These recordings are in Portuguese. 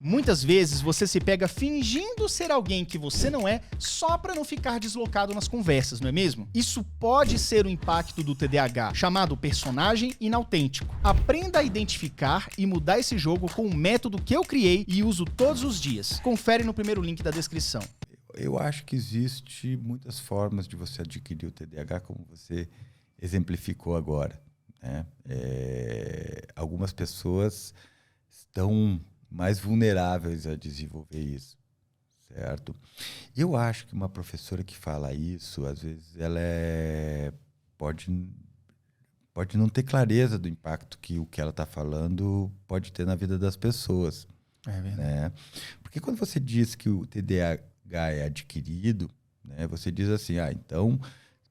Muitas vezes você se pega fingindo ser alguém que você não é só para não ficar deslocado nas conversas, não é mesmo? Isso pode ser o impacto do TDAH, chamado personagem inautêntico. Aprenda a identificar e mudar esse jogo com um método que eu criei e uso todos os dias. Confere no primeiro link da descrição. Eu acho que existe muitas formas de você adquirir o TDAH, como você exemplificou agora, né? Algumas pessoas estão mais vulneráveis a desenvolver isso, certo? Eu acho que uma professora que fala isso, às vezes ela pode não ter clareza do impacto que o que ela está falando pode ter na vida das pessoas. É verdade. Né? Porque quando você diz que o TDAH é adquirido, né, você diz assim, então,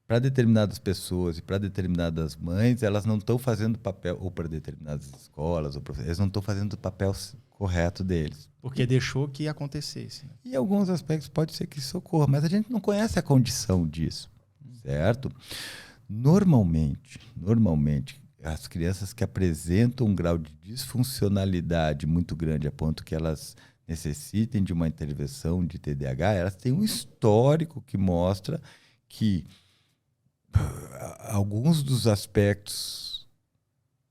para determinadas pessoas e para determinadas mães, elas não estão fazendo papel, ou para determinadas escolas, eles não estão fazendo o papel correto deles. Porque deixou que acontecesse. E em alguns aspectos pode ser que isso ocorra, mas a gente não conhece a condição disso, certo? Normalmente, as crianças que apresentam um grau de disfuncionalidade muito grande a ponto que elas necessitem de uma intervenção de TDAH, elas têm um histórico que mostra que alguns dos aspectos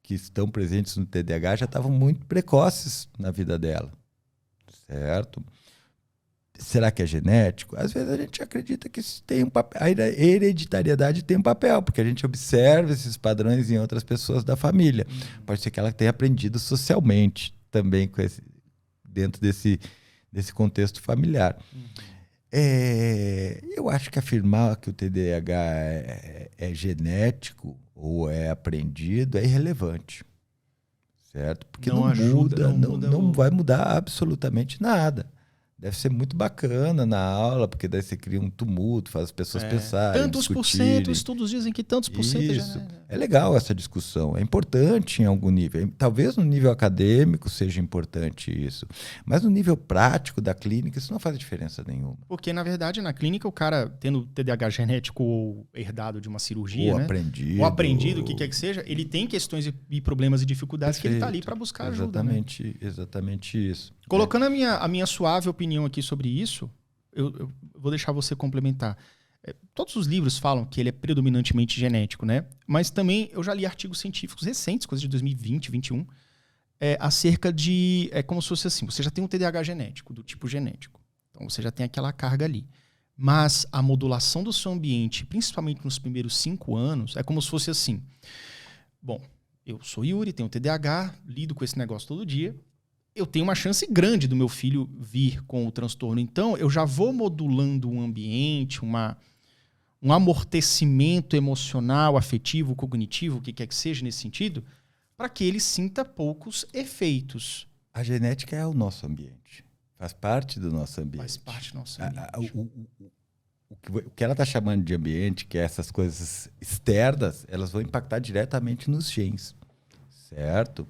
que estão presentes no TDAH já estavam muito precoces na vida dela, certo? Será que é genético? Às vezes a gente acredita que isso tem um papel, a hereditariedade tem um papel, porque a gente observa esses padrões em outras pessoas da família. Pode ser que ela tenha aprendido socialmente também dentro desse contexto familiar. Eu acho que afirmar que o TDAH é genético ou é aprendido é irrelevante, certo? Porque não vai mudar absolutamente nada. Deve ser muito bacana na aula, porque daí você cria um tumulto, faz as pessoas pensarem, tantos por cento, estudos dizem que tantos por cento isso. já... É legal essa discussão, é importante em algum nível. Talvez no nível acadêmico seja importante isso, mas no nível prático da clínica isso não faz diferença nenhuma. Porque, na verdade, na clínica, o cara tendo TDAH genético ou herdado de uma cirurgia, ou né? aprendido, o que quer que seja, ele tem questões e problemas e dificuldades que ele está ali para buscar ajuda. Exatamente isso. Colocando a minha suave opinião aqui sobre isso, eu vou deixar você complementar. Todos os livros falam que ele é predominantemente genético, né? Mas também eu já li artigos científicos recentes, coisas de 2020, 2021, acerca de... É como se fosse assim, você já tem um TDAH genético, do tipo genético. Então você já tem aquela carga ali. Mas a modulação do seu ambiente, principalmente nos primeiros 5 anos, é como se fosse assim. Bom, eu sou Yuri, tenho TDAH, lido com esse negócio todo dia. Eu tenho uma chance grande do meu filho vir com o transtorno. Então, eu já vou modulando um ambiente, um amortecimento emocional, afetivo, cognitivo, o que quer que seja nesse sentido, para que ele sinta poucos efeitos. A genética é o nosso ambiente. Faz parte do nosso ambiente. Faz parte do nosso ambiente. O que ela está chamando de ambiente, que é essas coisas externas, elas vão impactar diretamente nos genes, certo?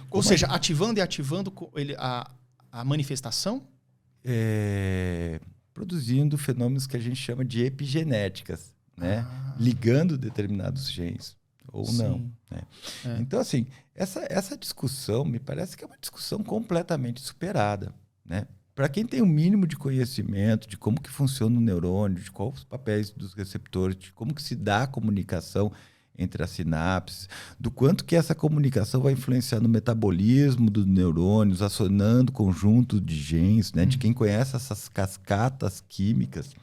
Ou seja, ativando a manifestação? Produzindo fenômenos que a gente chama de epigenéticas, né? Ligando determinados genes, ou Sim. não. Né? Então, assim, essa discussão me parece que é uma discussão completamente superada. Né? Para quem tem o mínimo de conhecimento de como que funciona o neurônio, de quais os papéis dos receptores, de como que se dá a comunicação entre as sinapses, do quanto que essa comunicação vai influenciar no metabolismo dos neurônios, acionando conjunto de genes, né? De quem conhece essas cascatas químicas.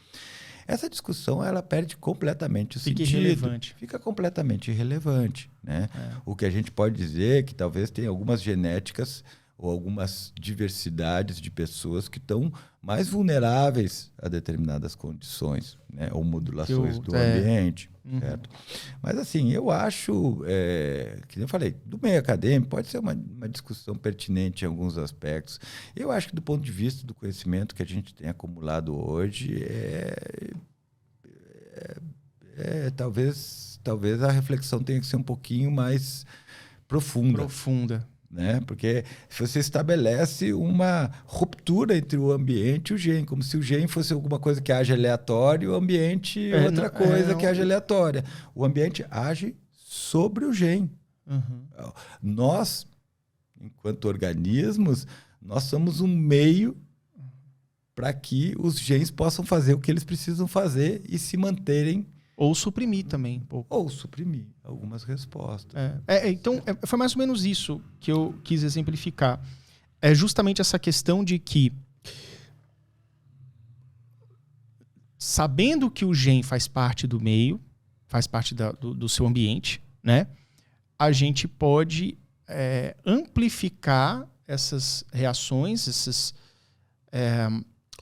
Essa discussão ela perde completamente o sentido. Irrelevante. Fica completamente irrelevante. Né? O que a gente pode dizer é que talvez tenha algumas genéticas ou algumas diversidades de pessoas que estão mais vulneráveis a determinadas condições, né? Ou modulações do ambiente. Certo? Mas assim, eu acho, que eu falei, do meio acadêmico pode ser uma discussão pertinente em alguns aspectos. Eu acho que do ponto de vista do conhecimento que a gente tem acumulado hoje, talvez a reflexão tenha que ser um pouquinho mais profunda. Né? Porque você estabelece uma ruptura entre o ambiente e o gene, como se o gene fosse alguma coisa que age aleatório e o ambiente outra coisa que age aleatória. O ambiente age sobre o gene. Nós, enquanto organismos, Nós somos um meio para que os genes possam fazer o que eles precisam fazer e se manterem. Ou suprimir também um pouco. Ou suprimir algumas respostas. Então, foi mais ou menos isso que eu quis exemplificar. É justamente essa questão de que, sabendo que o gene faz parte do meio, faz parte do seu ambiente, né? A gente pode amplificar essas reações, esses...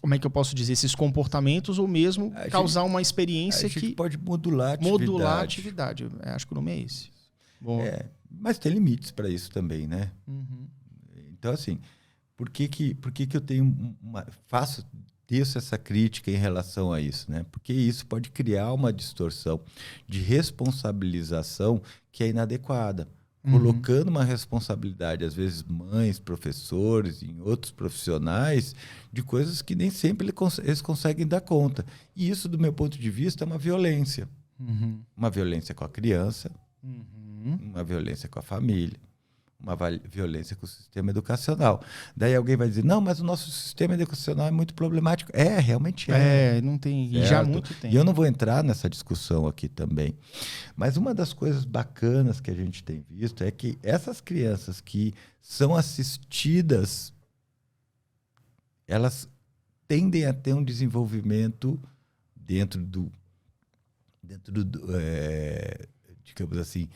como é que eu posso dizer? Esses comportamentos, ou mesmo causar uma experiência que... A gente pode modular a atividade. Modular a atividade. Acho que o nome é esse. Bom. Mas tem limites para isso também, né? Uhum. Então, assim, por que eu tenho teço essa crítica em relação a isso, né? Porque isso pode criar uma distorção de responsabilização que é inadequada. Colocando uma responsabilidade, às vezes mães, professores, em outros profissionais, de coisas que nem sempre eles conseguem dar conta. E isso, do meu ponto de vista, é uma violência. Uma violência com a criança, uma violência com a família, uma violência com o sistema educacional. Daí alguém vai dizer, não, mas o nosso sistema educacional é muito problemático. Realmente é. Não tem, certo? E já há muito tempo. E eu não vou entrar nessa discussão aqui também. Mas uma das coisas bacanas que a gente tem visto é que essas crianças que são assistidas, elas tendem a ter um desenvolvimento dentro do digamos assim,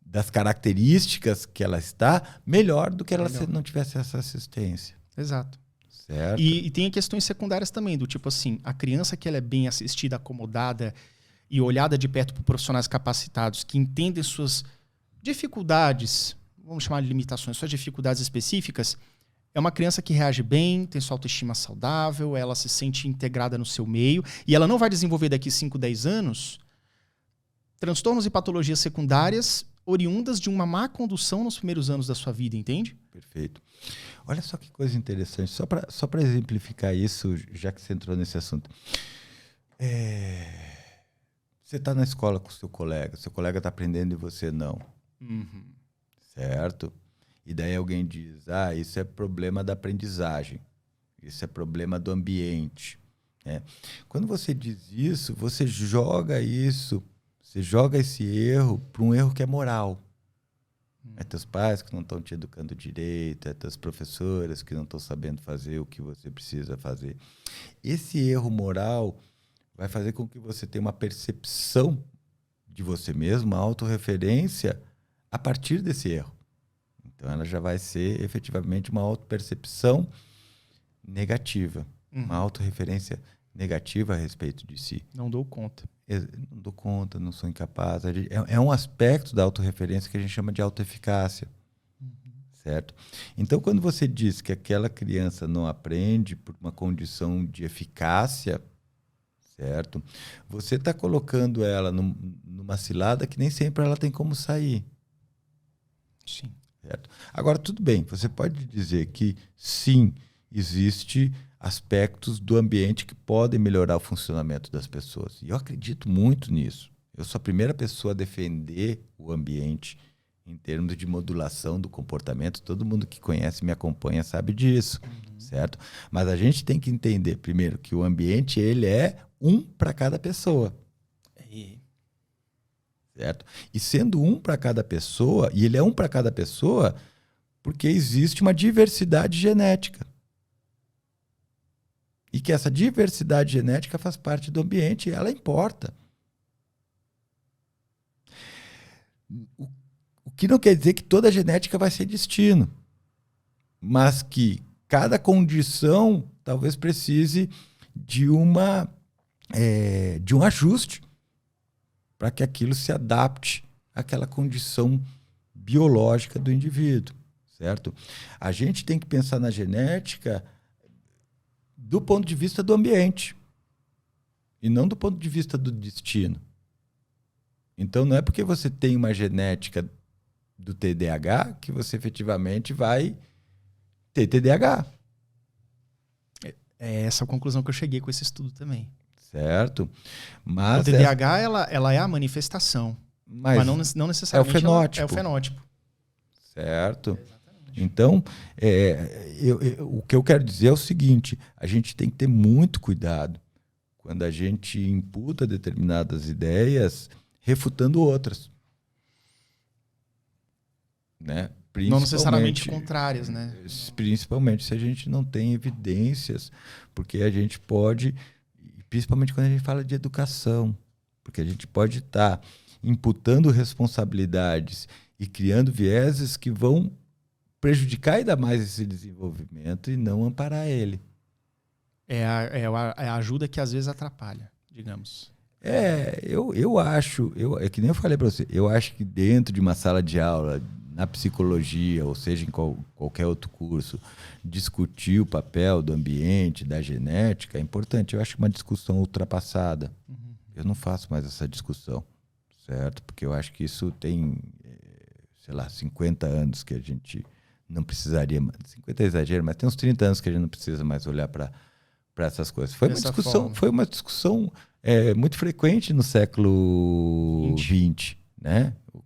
das características que ela está, melhor do que ela se não tivesse essa assistência. Exato. Certo? E tem questões secundárias também, do tipo assim, a criança que ela é bem assistida, acomodada e olhada de perto por profissionais capacitados que entendem suas dificuldades, vamos chamar de limitações, suas dificuldades específicas, é uma criança que reage bem, tem sua autoestima saudável, ela se sente integrada no seu meio, e ela não vai desenvolver daqui 5, 10 anos transtornos e patologias secundárias oriundas de uma má condução nos primeiros anos da sua vida, entende? Perfeito. Olha só que coisa interessante, só para exemplificar isso, já que você entrou nesse assunto. Você está na escola com seu colega está aprendendo e você não. Certo? E daí alguém diz, isso é problema da aprendizagem, isso é problema do ambiente. Quando você diz isso, você joga esse erro para um erro que é moral. É teus pais que não estão te educando direito, é teus professores que não estão sabendo fazer o que você precisa fazer. Esse erro moral vai fazer com que você tenha uma percepção de você mesmo, uma autorreferência a partir desse erro. Então, ela já vai ser efetivamente uma autorpercepção negativa, uma autorreferência negativa a respeito de si. Não dou conta. Não dou conta, não sou incapaz. É um aspecto da autorreferência que a gente chama de autoeficácia. Certo? Então, quando você diz que aquela criança não aprende por uma condição de eficácia, certo? Você está colocando ela numa cilada que nem sempre ela tem como sair. Sim. Certo? Agora, tudo bem, você pode dizer que sim, existe aspectos do ambiente que podem melhorar o funcionamento das pessoas. E eu acredito muito nisso. Eu sou a primeira pessoa a defender o ambiente em termos de modulação do comportamento. Todo mundo que conhece, me acompanha, sabe disso, certo? Mas a gente tem que entender, primeiro, que o ambiente ele é um para cada pessoa. Certo? E sendo um para cada pessoa, e ele é um para cada pessoa porque existe uma diversidade genética. E que essa diversidade genética faz parte do ambiente e ela importa. O que não quer dizer que toda genética vai ser destino, mas que cada condição talvez precise de um ajuste para que aquilo se adapte àquela condição biológica do indivíduo, certo? A gente tem que pensar na genética do ponto de vista do ambiente e não do ponto de vista do destino. Então, não é porque você tem uma genética do TDAH que você efetivamente vai ter TDAH. É essa a conclusão que eu cheguei com esse estudo também. Certo? Mas o TDAH ela é a manifestação, mas não necessariamente é o fenótipo. É o fenótipo. Certo? Então, o que eu quero dizer é o seguinte, a gente tem que ter muito cuidado quando a gente imputa determinadas ideias refutando outras. Né? Não necessariamente contrárias, né? Principalmente se a gente não tem evidências, porque a gente pode, principalmente quando a gente fala de educação, porque a gente pode estar imputando responsabilidades e criando vieses que vão prejudicar ainda mais esse desenvolvimento e não amparar ele. É a ajuda que às vezes atrapalha, digamos. Eu acho, é que nem eu falei para você, eu acho que dentro de uma sala de aula, na psicologia, ou seja, em qualquer outro curso, discutir o papel do ambiente, da genética, é importante. Eu acho uma discussão ultrapassada. Uhum. Eu não faço mais essa discussão, certo? Porque eu acho que isso tem, 50 anos que a gente não precisaria, 50 é exagero, mas tem uns 30 anos que a gente não precisa mais olhar para essas coisas. Foi uma discussão muito frequente no século XX, né? O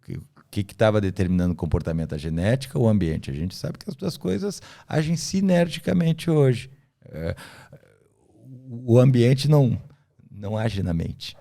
que estava determinando o comportamento? A genética ou o ambiente? A gente sabe que as duas coisas agem sinergicamente hoje. O ambiente não age na mente.